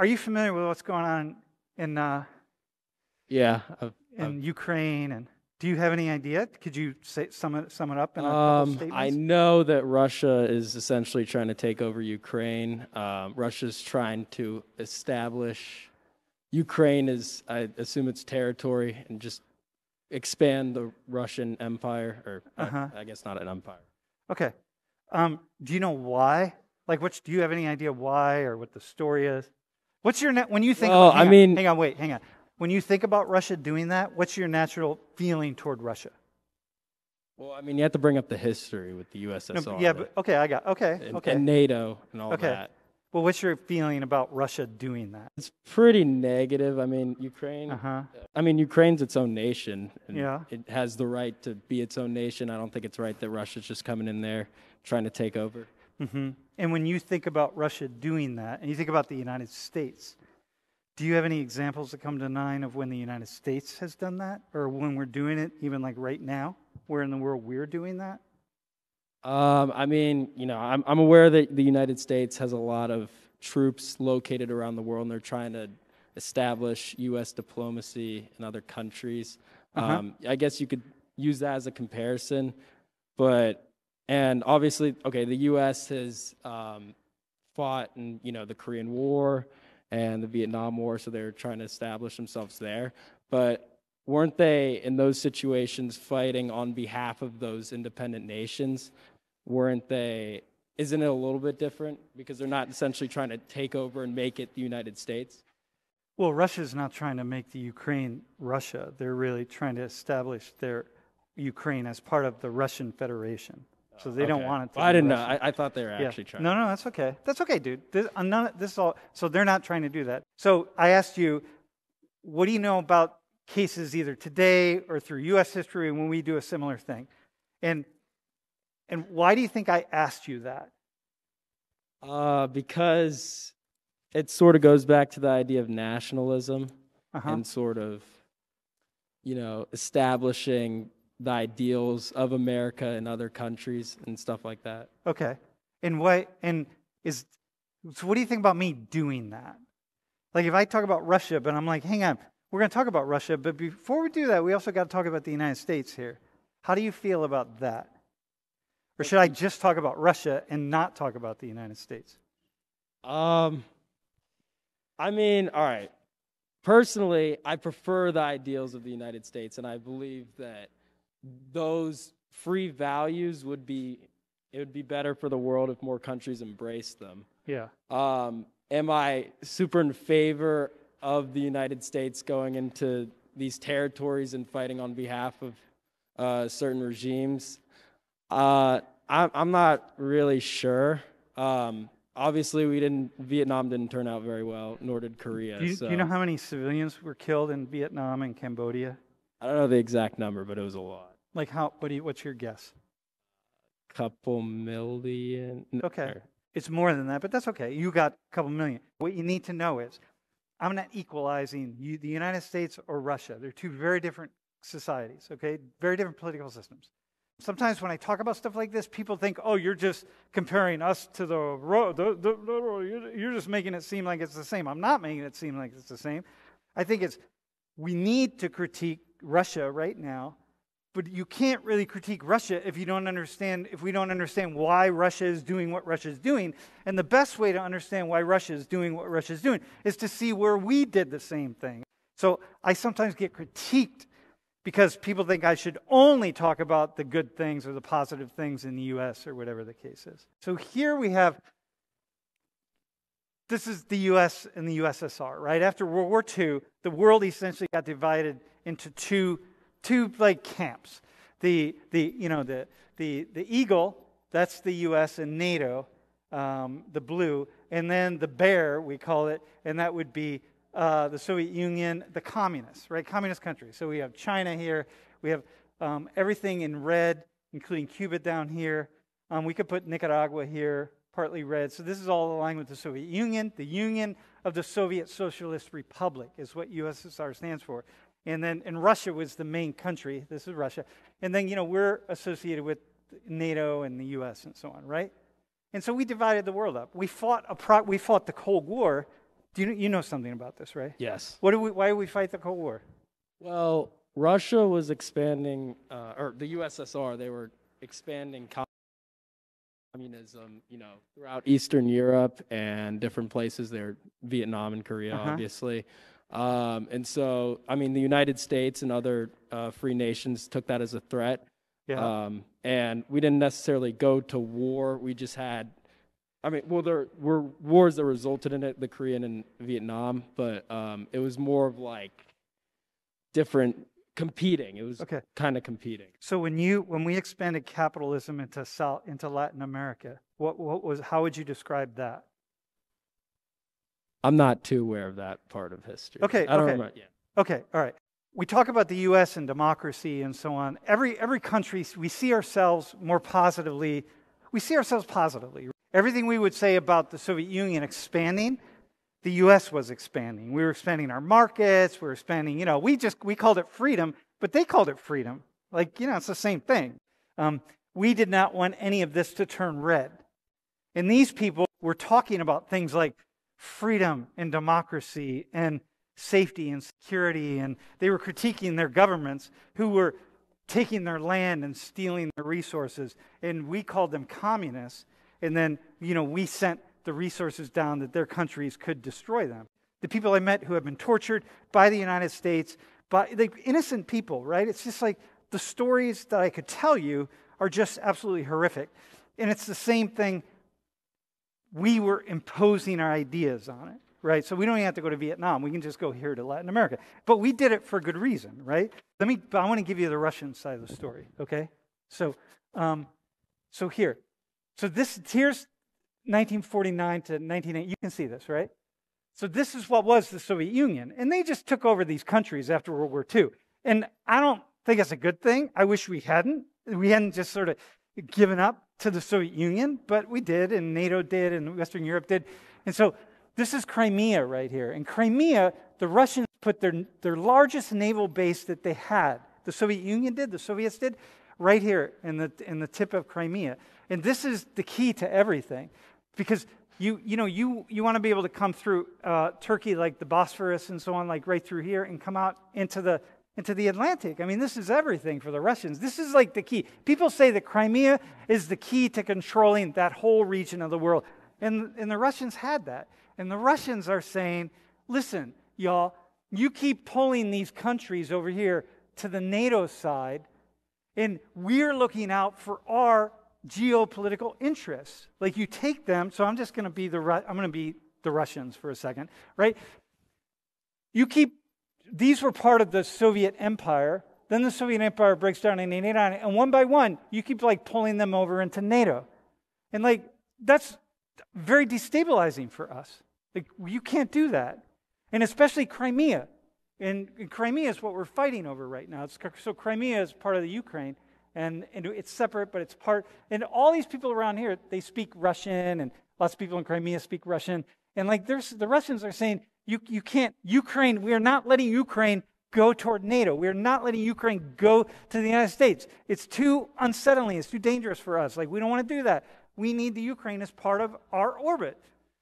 Are you familiar with what's going on in Yeah. Ukraine? And do you have any idea? Could you sum it up in a couple statements? I know that Russia is essentially trying to take over Ukraine. Russia's trying to establish Ukraine as, I assume, its territory and just expand the Russian empire, or I guess not an empire. Okay. Do you know why? Like, do you have any idea why or what the story is? What's your when you think? Well, hang on. When you think about Russia doing that, what's your natural feeling toward Russia? Well, I mean, you have to bring up the history with the USSR. No, yeah, but okay. And NATO and all that. Well, what's your feeling about Russia doing that? It's pretty negative. I mean, Ukraine. Ukraine's its own nation. And it has the right to be its own nation. I don't think it's right that Russia's just coming in there trying to take over. Mm-hmm. And when you think about Russia doing that, and you think about the United States, do you have any examples that come to mind of when the United States has done that, or when we're doing it, even like right now, where in the world we're doing that? I'm aware that the United States has a lot of troops located around the world, and they're trying to establish U.S. diplomacy in other countries. I guess you could use that as a comparison, and obviously, the U.S. has fought in, the Korean War and the Vietnam War, so they're trying to establish themselves there. But weren't they, in those situations, fighting on behalf of those independent nations? Isn't it a little bit different? Because they're not essentially trying to take over and make it the United States? Well, Russia's not trying to make the Ukraine Russia. They're really trying to establish their Ukraine as part of the Russian Federation. So they don't want it to be I didn't Russian. know. I thought they were actually trying. No, that's okay. That's okay, dude. So they're not trying to do that. So I asked you, what do you know about cases either today or through U.S. history when we do a similar thing? And why do you think I asked you that? Because it sort of goes back to the idea of nationalism and sort of, establishing the ideals of America in other countries and stuff like that. Okay. So what do you think about me doing that? Like if I talk about Russia, but I'm like, hang on, we're going to talk about Russia, but before we do that, we also got to talk about the United States here. How do you feel about that? Or should I just talk about Russia and not talk about the United States? All right. Personally, I prefer the ideals of the United States, and I believe that those free values would be better for the world if more countries embraced them. Yeah. Am I super in favor of the United States going into these territories and fighting on behalf of certain regimes? I'm not really sure. Obviously, Vietnam didn't turn out very well, nor did Korea. Do you know how many civilians were killed in Vietnam and Cambodia? I don't know the exact number, but it was a lot. Like how? What's your guess? Couple million. Okay. It's more than that, but that's okay. You got a couple million. What you need to know is, I'm not equalizing the United States or Russia. They're two very different societies, okay? Very different political systems. Sometimes when I talk about stuff like this, people think, oh, you're just comparing us to the road. You're just making it seem like it's the same. I'm not making it seem like it's the same. I think we need to critique Russia right now, but you can't really critique Russia if we don't understand why Russia is doing what Russia is doing. And the best way to understand why Russia is doing what Russia is doing is to see where we did the same thing. So I sometimes get critiqued because people think I should only talk about the good things or the positive things in the U.S. or whatever the case is. So here we have, this is the U.S. and the USSR, right? After World War II, the world essentially got divided into two like camps. The eagle, that's the U.S. and NATO, the blue, and then the bear, we call it, and that would be the Soviet Union, the communists, right? Communist countries. So we have China here. We have everything in red, including Cuba down here. We could put Nicaragua here, partly red. So this is all aligned with the Soviet Union. The Union of the Soviet Socialist Republic is what USSR stands for. And Russia was the main country. This is Russia. And then, we're associated with NATO and the U.S. and so on, right? And so we divided the world up. We fought the Cold War You know something about this, right? Yes. Why did we fight the Cold War? Well, Russia was expanding, or the USSR, they were expanding communism, throughout Eastern Europe and different places there, Vietnam and Korea, obviously. And so, the United States and other free nations took that as a threat. Yeah. And we didn't necessarily go to war. We just had, there were wars that resulted in it, the Korean and Vietnam, but it was more of like different competing. It was kind of competing. So when we expanded capitalism into Latin America, how would you describe that? I'm not too aware of that part of history. Okay. I don't remember. Yeah. Okay. All right. We talk about the U.S. and democracy and so on. Every country, we see ourselves more positively. We see ourselves positively. Everything we would say about the Soviet Union expanding, the U.S. was expanding. We were expanding our markets. We were expanding, we called it freedom, but they called it freedom. It's the same thing. We did not want any of this to turn red. And these people were talking about things like freedom and democracy and safety and security, and they were critiquing their governments who were taking their land and stealing their resources, and we called them communists, and then, we sent the resources down that their countries could destroy them. The people I met who have been tortured by the United States, by innocent people, right? It's just like the stories that I could tell you are just absolutely horrific. And it's the same thing. We were imposing our ideas on it, right? So we don't even have to go to Vietnam. We can just go here to Latin America. But we did it for good reason, right? I want to give you the Russian side of the story, okay? So here's 1949 to 1980. You can see this, right? So this is what was the Soviet Union. And they just took over these countries after World War II. And I don't think it's a good thing. I wish we hadn't. We hadn't just sort of given up to the Soviet Union, but we did, and NATO did, and Western Europe did. And so this is Crimea right here. In Crimea, the Russians put their largest naval base that they had. The Soviet Union did, the Soviets did, right here in the tip of Crimea. And this is the key to everything, because you want to be able to come through Turkey, like the Bosphorus and so on, like right through here, and come out into the Atlantic. This is everything for the Russians. This is like the key. People say that Crimea is the key to controlling that whole region of the world. And the Russians had that. And the Russians are saying, listen, y'all, you keep pulling these countries over here to the NATO side, and we're looking out for our geopolitical interests. Like, you take them, so I'm going to be the Russians for a second, right? These were part of the Soviet Empire. Then the Soviet Empire breaks down in 1989, and one by one, you keep pulling them over into NATO. And that's very destabilizing for us. You can't do that. And especially Crimea. And Crimea is what we're fighting over right now. So Crimea is part of the Ukraine, and it's separate, but it's part. And all these people around here, they speak Russian, and lots of people in Crimea speak Russian. And the Russians are saying, you can't, Ukraine, we are not letting Ukraine go toward NATO. We are not letting Ukraine go to the United States. It's too unsettling. It's too dangerous for us. We don't want to do that. We need the Ukraine as part of our orbit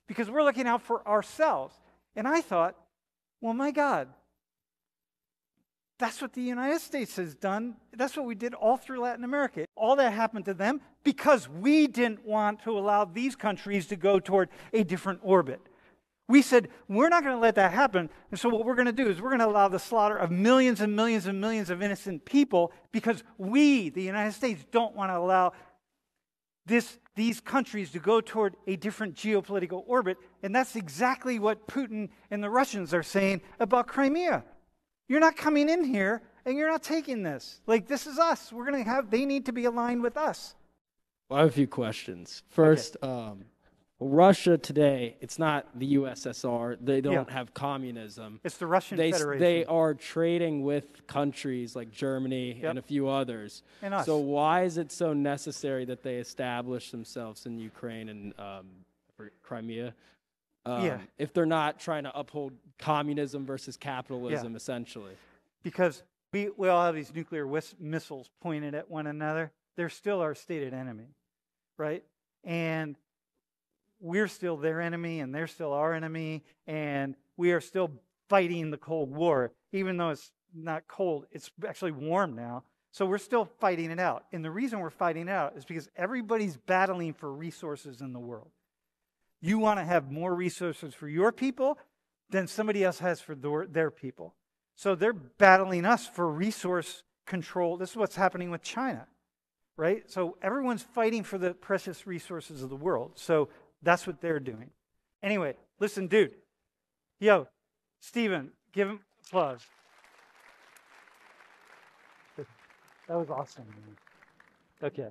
because we're looking out for ourselves. And I thought, well, my God, that's what the United States has done. That's what we did all through Latin America. All that happened to them because we didn't want to allow these countries to go toward a different orbit. We said, we're not going to let that happen. And so what we're going to do is we're going to allow the slaughter of millions and millions and millions of innocent people because we, the United States, don't want to allow these countries to go toward a different geopolitical orbit. And that's exactly what Putin and the Russians are saying about Crimea. You're not coming in here and you're not taking this. This is us. They need to be aligned with us. Well, I have a few questions. First, Russia today, it's not the USSR. They don't have communism. It's the Russian Federation. They are trading with countries like Germany and a few others. And us. So why is it so necessary that they establish themselves in Ukraine and Crimea? If they're not trying to uphold communism versus capitalism, essentially. Because we all have these nuclear missiles pointed at one another. They're still our stated enemy, right? And we're still their enemy and they're still our enemy, and we are still fighting the Cold War, even though it's not cold, it's actually warm now. So we're still fighting it out. And the reason we're fighting it out is because everybody's battling for resources in the world. You want to have more resources for your people than somebody else has for their people. So they're battling us for resource control. This is what's happening with China, right? So everyone's fighting for the precious resources of the world. So that's what they're doing. Anyway, listen, dude. Yo, Stephen, give him applause. That was awesome, man. Okay.